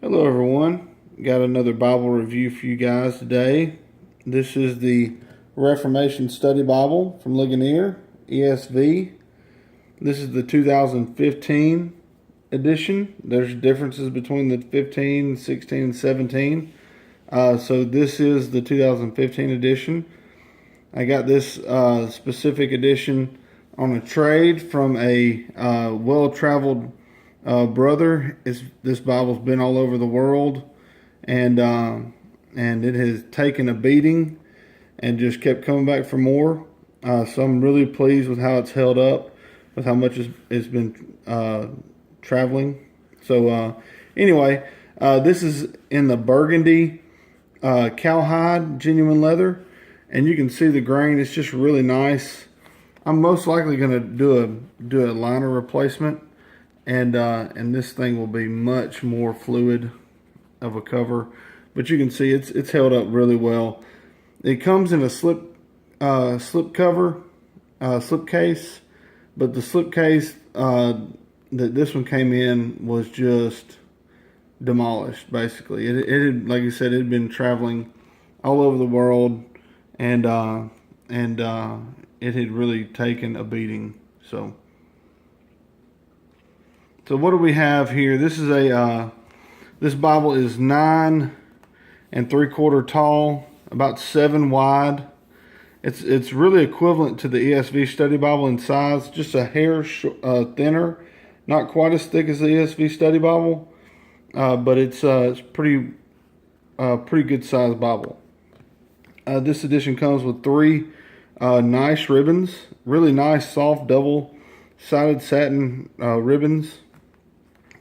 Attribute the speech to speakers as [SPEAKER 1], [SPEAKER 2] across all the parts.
[SPEAKER 1] Hello everyone, got another Bible review for you guys today. This is the Reformation Study Bible from Ligonier, ESV. This is the 2015 edition. There's differences between the 15, 16, and 17. So this is the 2015 edition. I got this specific edition on a trade from a well-traveled brother. This Bible's been all over the world, and it has taken a beating and just kept coming back for more. So I'm really pleased with how it's held up, with how much it's been traveling. So anyway, this is in the Burgundy Cowhide genuine leather, and you can see the grain. It's just really nice. I'm most likely going to do a liner replacement. And this thing will be much more fluid of a cover, but you can see it's held up really well. It comes in a slip cover, slip case, but the slip case that this one came in was just demolished. Basically, it had, like I said, it had been traveling all over the world, and it had really taken a beating. So what do we have here? This is this Bible is 9 3/4 tall, about 7 wide. It's really equivalent to the ESV Study Bible in size, just a hair thinner, not quite as thick as the ESV Study Bible, but it's pretty good size Bible. This edition comes with 3 nice ribbons, really nice soft double-sided satin ribbons.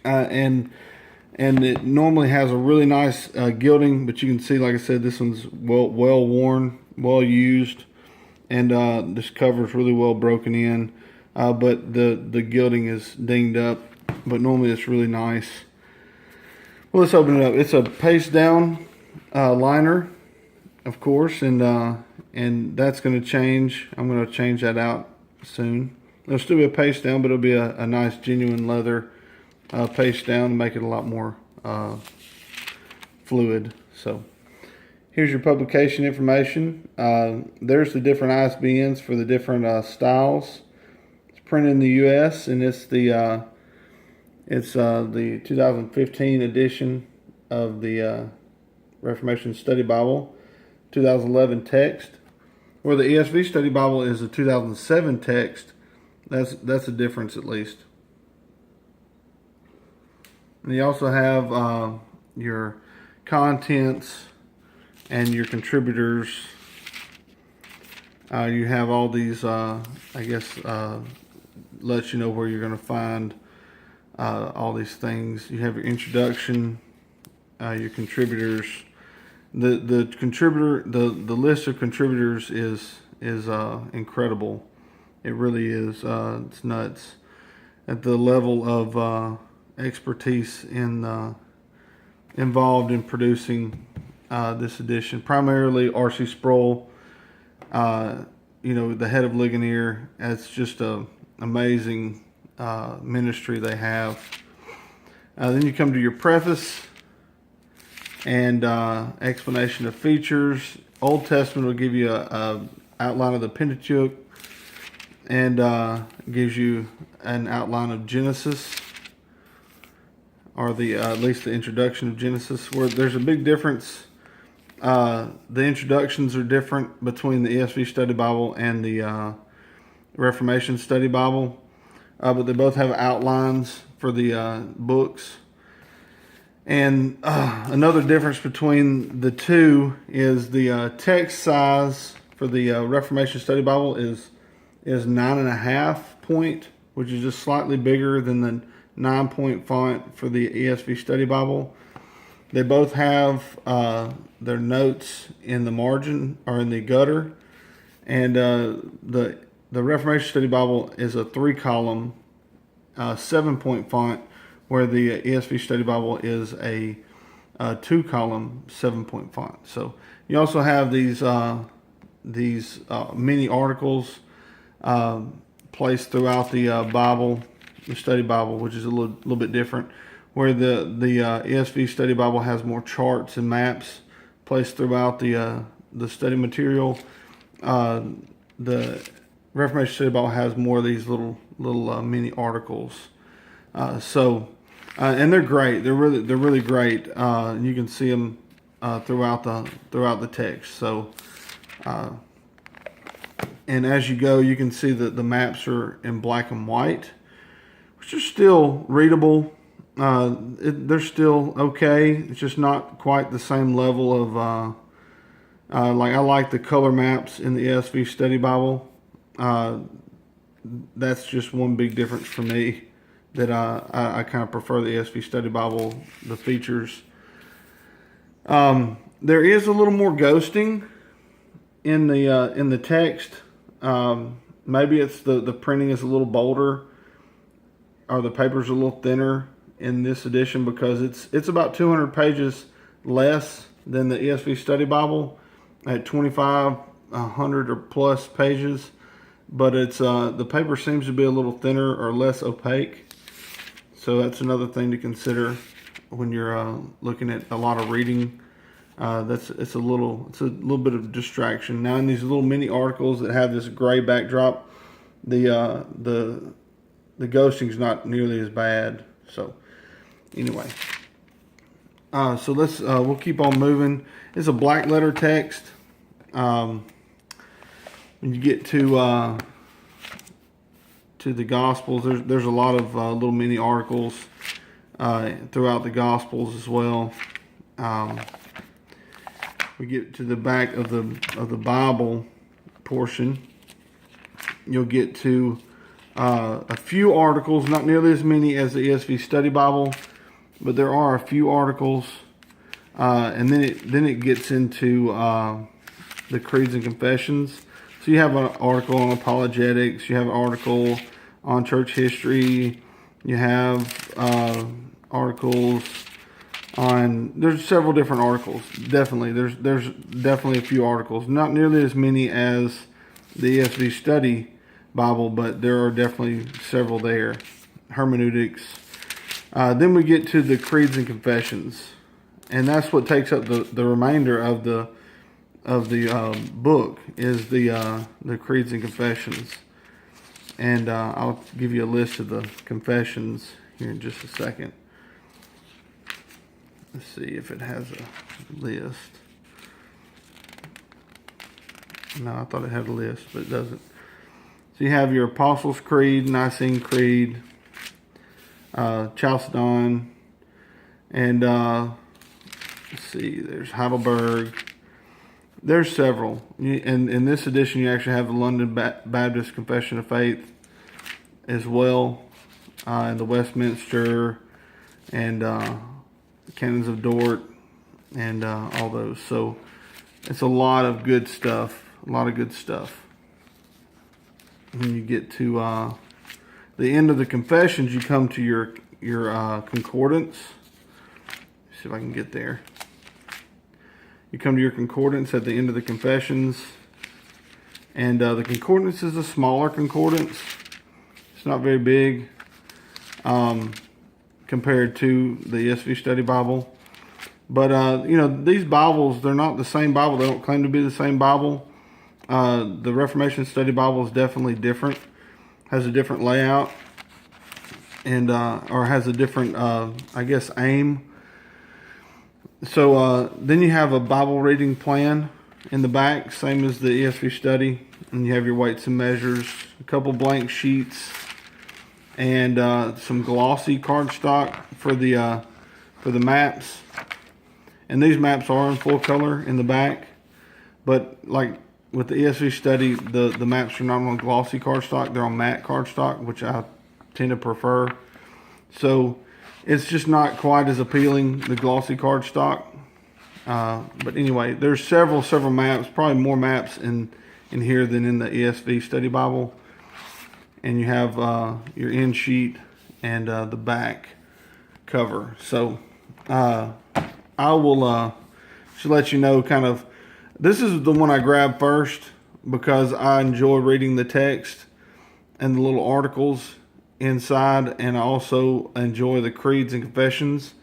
[SPEAKER 1] And it normally has a really nice gilding, but you can see, like I said, this one's well worn, well used, and this cover is really well broken in. But the gilding is dinged up, but normally it's really nice. Well, let's open it up. It's a paste down liner, of course, and that's going to change. I'm going to change that out soon. It'll still be a paste down, but it'll be a nice genuine leather paste down to make it a lot more fluid. So here's your publication information. There's the different ISBNs for the different styles. It's printed in the U.S. and it's the 2015 edition of the Reformation Study Bible, 2011 text. Where the ESV Study Bible is a 2007 text. That's a difference at least. And you also have your contents and your contributors. You have all these, lets you know where you're going to find all these things. You have your introduction, your contributors. The list of contributors is incredible. It really is. It's nuts at the level of expertise involved in producing this edition. Primarily R.C. Sproul, the head of Ligonier. It's just a amazing ministry they have. Then you come to your preface and explanation of features. Old Testament will give you a outline of the Pentateuch and gives you an outline of Genesis, or at least the introduction of Genesis, where there's a big difference. The introductions are different between the ESV Study Bible and the Reformation Study Bible, but they both have outlines for the books. And another difference between the two is the text size for the Reformation Study Bible is 9.5 point, which is just slightly bigger than the 9-point font for the ESV Study Bible. They both have their notes in the margin or in the gutter, and the Reformation Study Bible is a 3-column 7-point font, where the ESV Study Bible is a 2-column 7-point font. So you also have these mini articles placed throughout the Bible, the Study Bible, which is a little bit different. where the ESV Study Bible has more charts and maps placed throughout the study material. The Reformation Study Bible has more of these little mini articles. And they're great. They're really great. You can see them throughout the text. So, and as you go, you can see that the maps are in black and white, which are still readable. They're still okay. It's just not quite the same level of like I like the color maps in the ESV Study Bible. That's just one big difference for me, that I kind of prefer the ESV Study Bible, the features. There is a little more ghosting in the text. Maybe it's the printing is a little bolder, or the paper's a little thinner in this edition, because it's about 200 pages less than the ESV Study Bible at 2,500 or plus pages. But it's the paper seems to be a little thinner or less opaque. So that's another thing to consider when you're looking at a lot of reading. It's a little bit of distraction. Now in these little mini articles that have this gray backdrop, the ghosting's not nearly as bad. So anyway, so we'll keep on moving. It's a black letter text. When you get to the Gospels, there's a lot of little mini articles throughout the Gospels as well. We get to the back of the Bible portion, you'll get to a few articles, not nearly as many as the ESV Study Bible, but there are a few articles, and then it gets into the creeds and confessions. So you have an article on apologetics, you have an article on church history, you have articles on, there's several different articles. Definitely, there's definitely a few articles. Not nearly as many as the ESV Study Bible, but there are definitely several there. Hermeneutics. Then we get to the creeds and confessions, and that's what takes up the remainder of the book, is the creeds and confessions. And I'll give you a list of the confessions here in just a second. Let's see if it has a list. No, I thought it had a list, but it doesn't. So you have your Apostles' Creed, Nicene Creed, Chalcedon, and let's see, there's Heidelberg. There's several. And in this edition, you actually have the London Baptist Confession of Faith as well, and the Westminster, and Canons of Dort, and all those. So it's a lot of good stuff. A lot of good stuff. When you get to the end of the confessions, you come to your concordance. Let's see if I can get there. You come to your concordance at the end of the confessions, and the concordance is a smaller concordance. It's not very big compared to the ESV Study Bible. But, these Bibles, they're not the same Bible. They don't claim to be the same Bible. The Reformation Study Bible is definitely different. Has a different layout, and or has a different, aim. So then you have a Bible reading plan in the back, same as the ESV Study. And you have your weights and measures, a couple blank sheets, and some glossy cardstock for the maps. And these maps are in full color in the back, but like with the ESV Study, the maps are not on glossy cardstock; they're on matte cardstock, which I tend to prefer. So it's just not quite as appealing, the glossy cardstock. But anyway, there's several maps, probably more maps in here than in the ESV Study Bible. And you have your end sheet and the back cover. So I will just let you know kind of, this is the one I grabbed first because I enjoy reading the text and the little articles inside, and I also enjoy the creeds and confessions.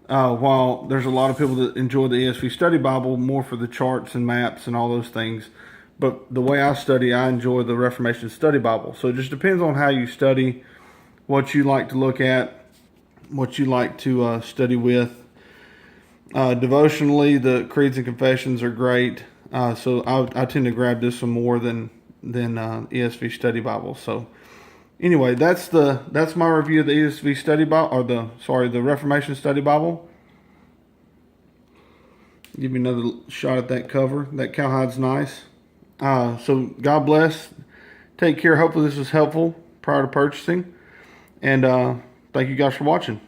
[SPEAKER 1] While there's a lot of people that enjoy the ESV Study Bible more for the charts and maps and all those things, but the way I study, I enjoy the Reformation Study Bible. So it just depends on how you study, what you like to look at, what you like to study with. Devotionally, the creeds and confessions are great. So I tend to grab this one more than ESV Study Bible. So anyway, that's my review of the ESV Study Bible, or the Reformation Study Bible. Give me another shot at that cover. That cowhide's nice. So God bless. Take care. Hopefully this was helpful prior to purchasing. And thank you guys for watching.